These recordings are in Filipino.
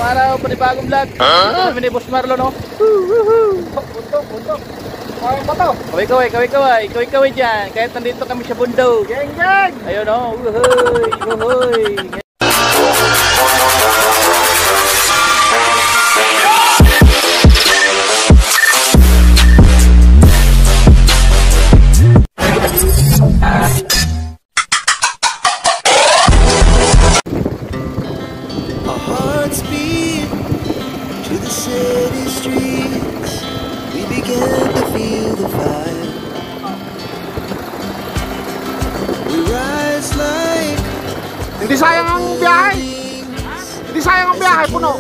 araw, panibagong vlog. Kami ni Boss Marlon, no? Bundok. Kaya ba to? Kaway dyan. Kahit nandito kami sa bundok. Geng! Ayun, no? Uhoy. Hindi sayang ang biyahe. Hindi sayang ang biyahe, puno.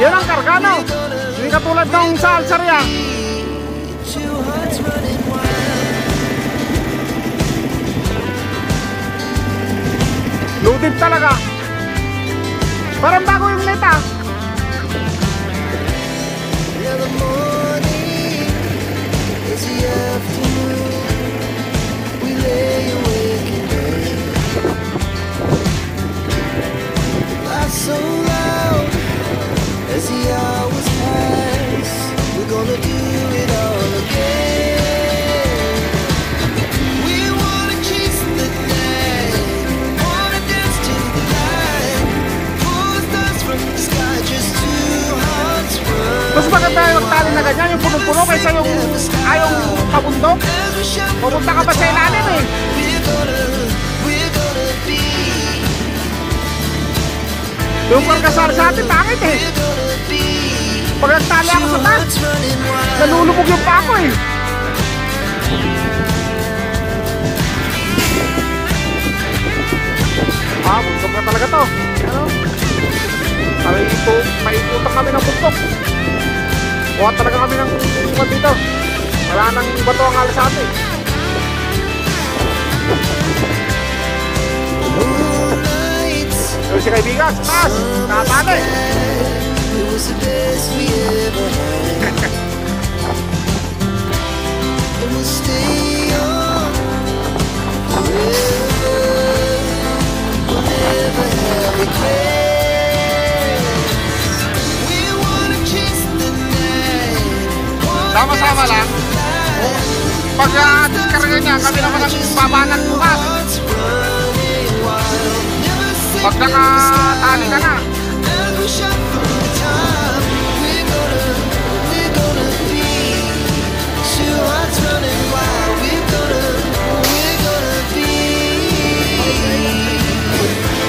Yan ang karga, no? Hindi katulad ng sa Alsaria. Loaded talaga. Parang bago yung neta. As the hours pass, we're gonna do it all again. We wanna chase the night, wanna dance to the light, pull the stars from the sky, just two hearts running. Mas maganda yung tali na ganyan, yung puno-puno kaysa yung ayong pabundok. Pupunta ka pa sa ilalim eh. We're gonna be. Yung kargasal sa atin, pangit eh. Pag nagtali ako sa taas, nalulubog yung pa ako eh. Bundok na talaga to. Ano? Paikutan kami ng bundok. Buha talaga kami ng sukat dito. Wala nang bato ang alas sa atin. Yung si kaibigan, sa taas, nakatali. It was the best we ever had. And we'll stay on forever. We'll never have regrets. We wanna chase the night. Sama-sama lang. Pag diskarga niya, kami naman ang babanat bukas. Pag nakatali ka na.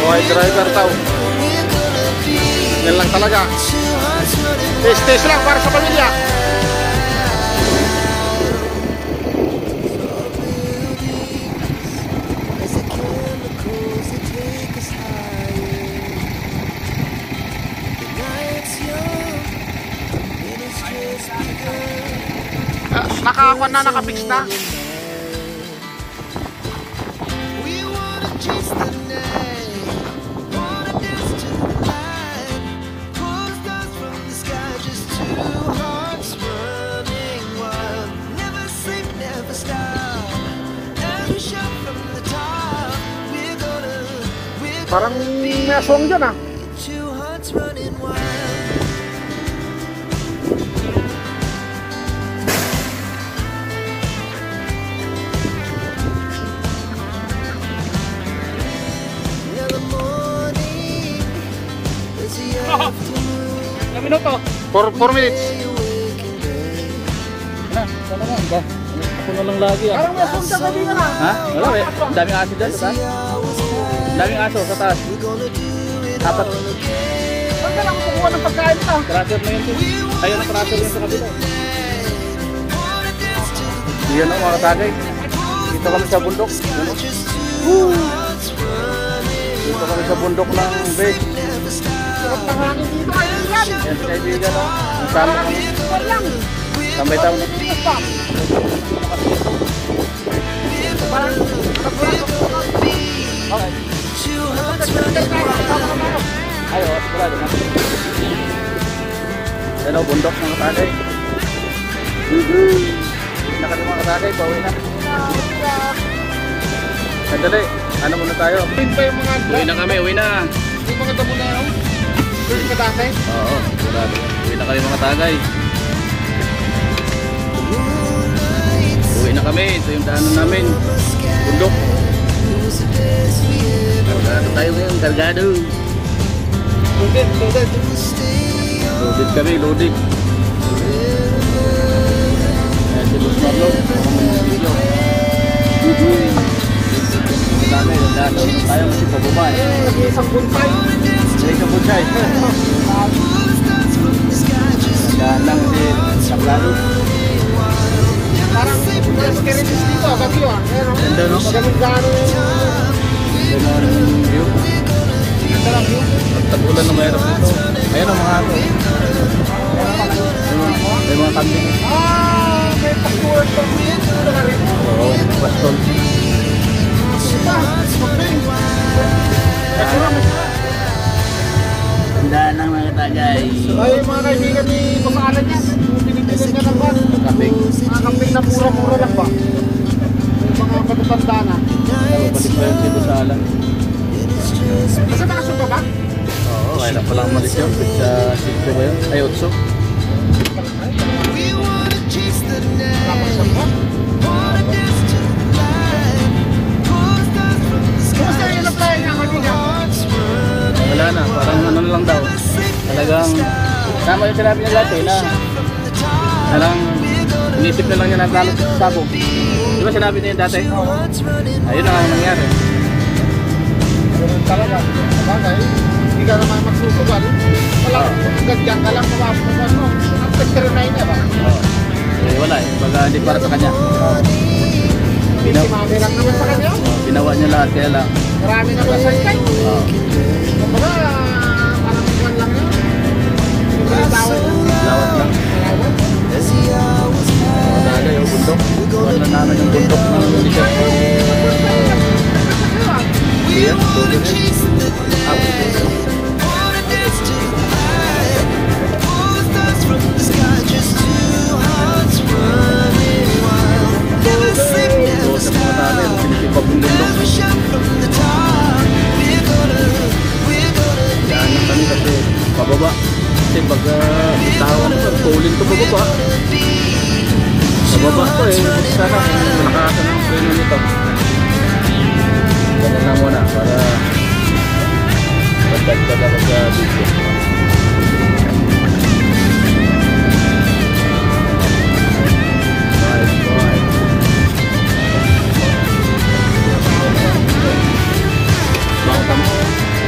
Okay, driver tao. Yan lang talaga. Test lang para sa pamilya. Nakakuan na, nakapix na. Parang may aswang dyan ah. Ilang minuto? 4 minutes. Sana nga. Ako na lang lagi ah. Parang may aswang dyan, kaibigan ah. Ha? Wala eh. Daming aso dyan sa taas. Daming aso sa taas. Apat. Saan ka lang kukuha ng pagkain ito? Crusher na yun. Ayun ang crusher yun sa kabila. Yan o mga katagay. Dito kami sa bundok. Dito kami sa bundok ng base. sarap ng hangin dito ngayon yan. Yan si kaibigan, no? Ang sama kami. Walang. Tambay tayo na. Parang, Okay. Ay, oh, sigurado na. Yan o, bundok ng katagay. Nakali mga katagay, pauwi na. Sandali, ano muna tayo? Pin pa yung mga Uwi na kami, uwi na. yung mga damo na yun. Doon ka dati. Oo, sigurado. Uwi na kami mga katagay. Uwi na kami, ito yung daanan namin. Bundok. Kargado tayo ngayon, kargado. Loaded. Loaded kami, loaded. Ayan si Boss Marlo. Dami, dadato tayo kasi pababa eh. Nag-iisang buntay. Sige ka po siya eh. Daan lang kasi saklado. Parang mas keritis dito, gabi yun. Ganda no? Ganun gano'n yung Ganda ng view. ganda lang yun. Tag-ulan na mayroon dito. Ayan ang mga ato. May mga kambing. May pag-tour pa dito na rin. Oo, bastol. Tandaan ng mga tagay. Ay, mga kaibigan ni Pasaalan niya. Binibigyan niya ng bus. Kambing. Mga kambing na mura-mura lang ba? May mga matatanda na. Balik pa yun si Busalan. Kasi nakasyon ba ba? Oo, kaya lang palang malis yun. Sa 6 ba yun? Ay, 8. We wanna chase the night. Nakasyon ba? Wanna dance to the light. Pull the stars from the sky. Kumusta yung apply niya kanina? Hearts run. Wala na, parang ano na lang daw. Talagang, tama yung sinabi niya dati na From the top. parang inisip na lang niya naglalo sa sabong. Di ba sinabi niya yun dati? Hearts running. Ayun na nga ang nangyari. Ganun talaga. Sabagay, hindi ka naman magsusugal. Wala, hanggang dyan ka lang pumasok ng ano. Ang pagkarinay niya ba? Oo. Eh wala eh, baga hindi para sa kanya. Simami lang naman sa kanya. Ginawa niya lahat kaya lang. Marami naman sa ikay. Oo. Kumbaga, parang iwan lang yun. Yung mga tawag lang. Lawat lang. Malawat. As the hours Oo, tagay yung bundok. Wala namin yung bundok ng Lulisya. we Yan, wanna tuloy na. chase the night. Wanna dance to the light. Pull the stars from the sky. Just two hearts running wild. Never sleep, So never sa mga namin, stop. sinisipag yung bundok. Never shout from the top. We're gonna Yan lang kami kasi pababa. Kasi pag bitawan naman, tulin to pababa. Pababa to eh. Sana kung malakasan ang preno nito. Ganun lang muna para magdagdag ako sa video. Bye.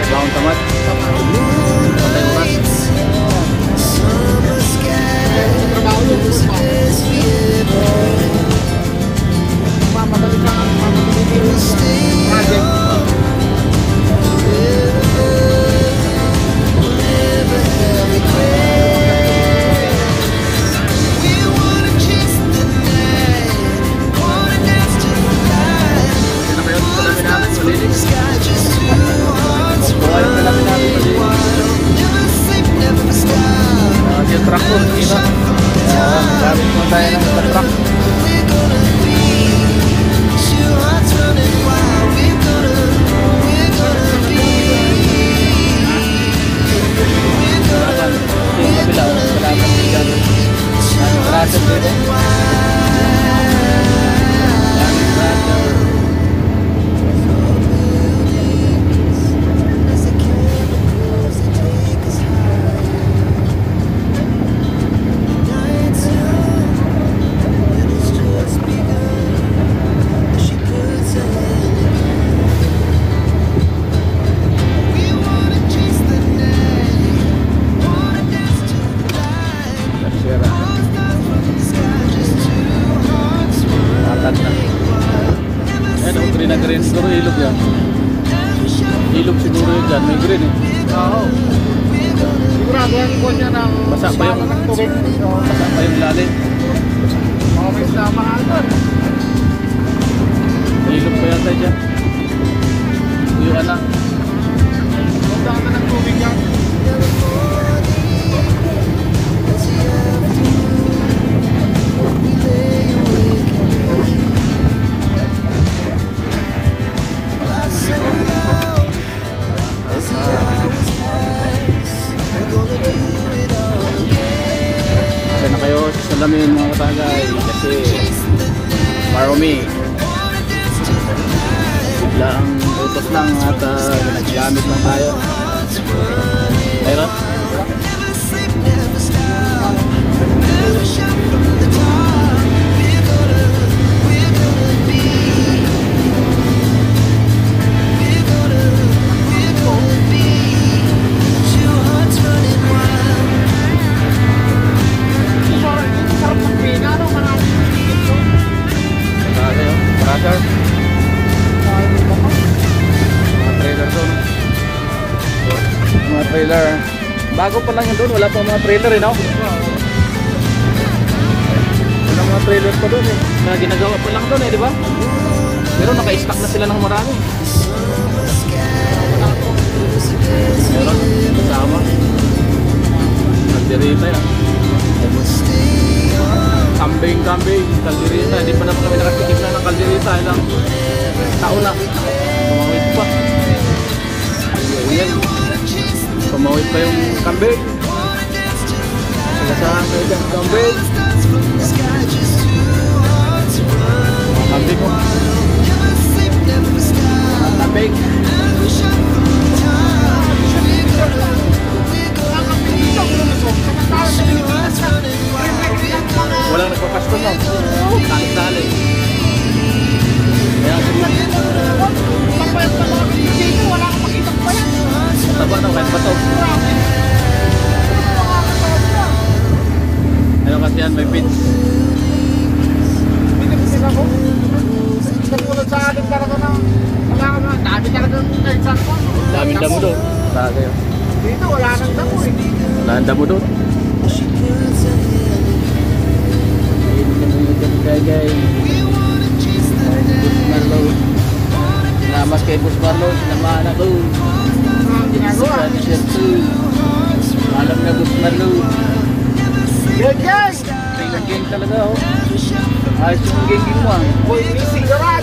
Bawang tamat. Patay oras. summer sky. Trabaho yun. Mamadali ka ang mamadali yung project. We wanna chase the night. Wanna dance to the light. Yan na kayo sa dami namin. Malinis. Sky just two hearts Buhay yung dami namin. Malinis. wild. Never sleep, never stop. Yung truck ko, ina. Gamit mo tayo ng truck. We're gonna be two hearts running wild. We're gonna be. We're Salamat. gonna Yung kabila. Salamat. Ang klaseng dito. as the chemicals that take us high. Nights young, and it's just begun. She puts her hand in mine. We wanna chase the night, wanna dance to the light. Kasira. All stars from the sky, just two hearts Atag na. running wild. Never Ayan, sleep, green na green. Siguro ilog yan. never shout. Ilog siguro yun dyan. May green eh. Oo. Kaya ginagawa ko niya ng Basa pa yung- ng tubig. So, Basa pa yung lalim. mga may samahan doon. Ilog pa yata dyan. Yung anak. Punta ka ng tubig yan. Kaya na kayo sa salamin mga katagay. Kasi marami. Bigla ang utos lang at naggamit lang tayo. Mayroon? Sarap ng pina, no? Maraming dito. Tayo. Brother. Mga trailer doon. Mga trailer. Bago pa lang yun doon. Wala pa mga trailer eh, no? Wala mga trailer pa doon eh. Na ginagawa pa lang doon eh, di ba? Pero naka-stack na sila ng marami. Meron. Kasama. Kalderita yan. Kambing. Kalderita. Hindi pa naman kami nakatikim na ng kalderita. Ilang taon na. Pumawit pa. Ayan. Pumawit pa yung kambing. Sinasahan kayo dyan, kambing. Kambing ko. Kambing. Walang nagpapasto mo. Tali-tali. Kaya Wala kang makita pa yan. mataba na kahit bato. Ano kasi yan, may pits. Pinipin ako. Nagulad sa akin talaga na wala ka na. Dami talaga ng isang ko. Daming damo doon. Bagay. Dito wala nang damo eh. Wala ang damo doon. Gagay. Bus Marlo. Sinamas kay Bus Marlo. Sinamahan ako. Ang ginagawa. Alam na Bus Marlo. Yes! May nag-game talaga oh. Ayos yung game mo ah. Boy, missing the ride.